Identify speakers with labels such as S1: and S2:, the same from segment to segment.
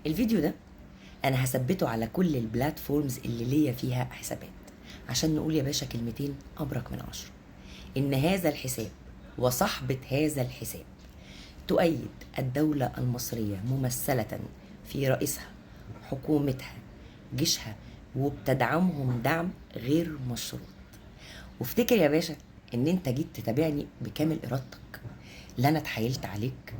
S1: الفيديو ده انا هثبته على كل البلاتفورمز اللي ليا فيها حسابات، عشان نقول يا باشا كلمتين ابرك من 10. ان هذا الحساب وصاحبة هذا الحساب تؤيد الدولة المصرية ممثلة في رئيسها، حكومتها، جيشها، وبتدعمهم دعم غير مشروط. وافتكر يا باشا ان انت جيت تتابعني بكامل ارادتك، لا انا اتحايلت عليك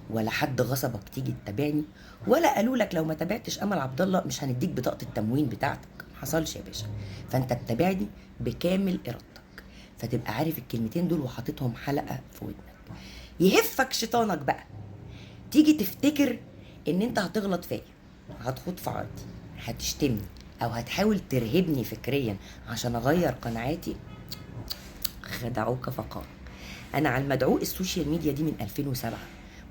S1: ولا حد غصبك تيجي تتابعني، ولا قالوا لك لو ما تابعتش امل عبد الله مش هنديك بطاقه التموين بتاعتك. ما حصلش يا باشا. فانت بتابعني بكامل ارادتك، فتبقى عارف الكلمتين دول وحاططهم حلقه في ودنك. يهفك شيطانك بقى تيجي تفتكر ان انت هتغلط فيا، هتخوض في عرضي، هتشتمني، او هتحاول ترهبني فكريا عشان اغير قناعاتي. خدعوك فقط. انا على المدعو السوشيال ميديا دي من 2007،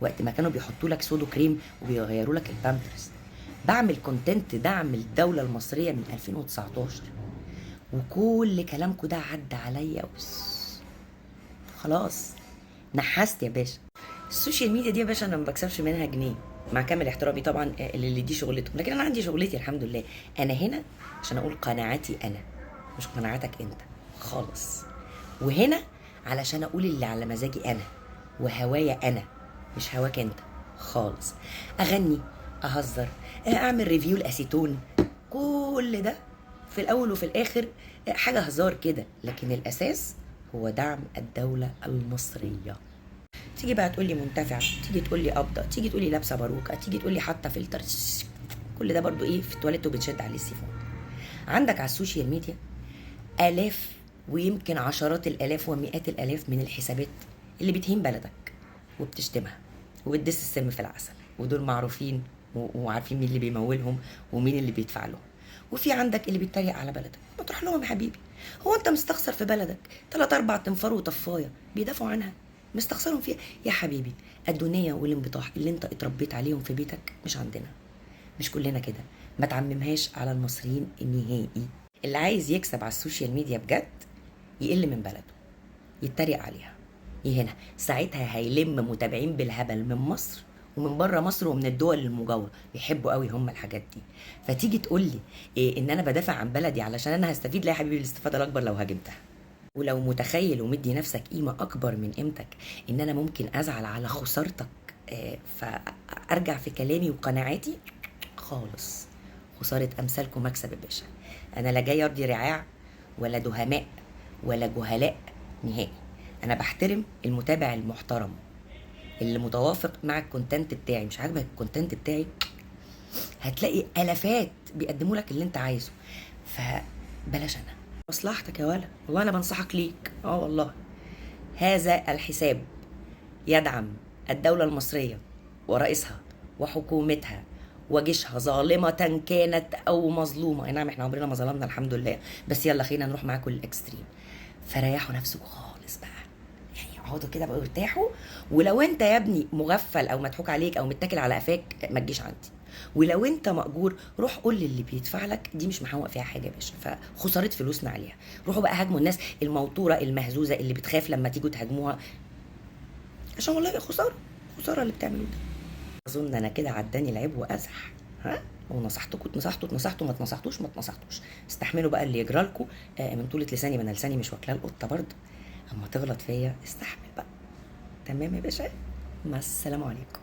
S1: وقت ما كانوا بيحطوا لك سودو كريم وبيغيروا لك البامبرز. بعمل كونتنت دعم الدولة المصرية من 2019، وكل كلامكم ده عدى عليا خلاص نحست يا باشا. السوشيال ميديا دي يا باشا انا ما بكسبش منها جنيه، مع كامل احترامي طبعا اللي دي شغلتهم، لكن انا عندي شغلتي الحمد لله. انا هنا عشان اقول قناعاتي انا، مش قناعاتك انت خالص. وهنا علشان اقول اللي على مزاجي انا وهوايا انا، مش هواك انت خالص. اغني، اهزر، اعمل ريفيو الاسيتون، كل ده في الاول وفي الاخر حاجه هزار كده، لكن الاساس هو دعم الدوله المصريه. تيجي بقى تقول لي منتفعه، تيجي تقول لي قبضه، تيجي تقول لي لابسه باروكه، تيجي تقول لي حاطه فلتر، كل ده برضو ايه في التواليت وبتشد عليه السيفون. عندك على السوشيال ميديا آلاف ويمكن عشرات الآلاف ومئات الآلاف من الحسابات اللي بتهين بلدك وبتشتمها وبتدس السم في العسل، ودول معروفين وعارفين مين اللي بيمولهم ومين اللي بيدفع لهم. وفي عندك اللي بيتريق على بلدك، ما تروح لهم يا حبيبي. هو انت مستخسر في بلدك 3-4 تنفار وطفايه بيدافعوا عنها؟ مستخسرهم فيها يا حبيبي. الدنيا والانبطاح اللي انت اتربيت عليهم في بيتك مش عندنا، مش كلنا كده. ما تعممهاش على المصريين النهائي. اللي عايز يكسب على السوشيال ميديا بجد يقل من بلده، يتريق عليها، يهنا ساعتها هيلم متابعين بالهبل من مصر ومن بره مصر ومن الدول المجاوره، بيحبوا قوي هم الحاجات دي. فتيجي تقول لي إيه ان انا بدافع عن بلدي علشان انا هستفيد؟ لا يا حبيبي، الاستفاده الاكبر لو هاجمتها. ولو متخيل ومدي نفسك قيمه اكبر من قيمتك ان انا ممكن ازعل على خسارتك فارجع في كلامي وقناعاتي خالص. خساره امثالكم مكسب يا باشا. انا لا جاي ارضي رعاع ولا دهماء ولا جهلاء نهائي. انا بحترم المتابع المحترم اللي متوافق مع الكونتنت بتاعي. مش عاجبك الكونتنت بتاعي هتلاقي الافات بيقدموا لك اللي انت عايزه، فبلاش. انا مصلحتك يا ولا، والله انا بنصحك ليك والله. هذا الحساب يدعم الدولة المصرية ورئيسها وحكومتها وجيشها، ظالمة كانت أو مظلومة. نعم احنا عمرنا ما ظلمنا الحمد لله، بس يلا خلينا نروح معاكم للإكستريم. فريحوا نفسكم خالص بقى، يعني اقعدوا كده بقى ارتاحوا. ولو انت يا ابني مغفل او مضحوك عليك او متاكل على قفاك ما تجيش عندي. ولو انت مأجور روح قول للي بيدفع لك، دي مش محوق فيها حاجه يا باشا، فخساره فلوسنا عليها. روحوا بقى هاجموا الناس الموتوره المهزوزه اللي بتخاف لما تيجوا تهاجموها، عشان والله خساره اللي بتعملوه ده. اظن انا كده عداني العيب وازح. ها، ونصحتكم اتنصحتوا، ما اتنصحتوش. استحملوا بقى اللي يجرى لكم من طولة لساني، ما انا لساني مش واكلاه القطه برضه. اما تغلط فيا استحمل بقى. تمام يا باشا، مع السلامه عليكم.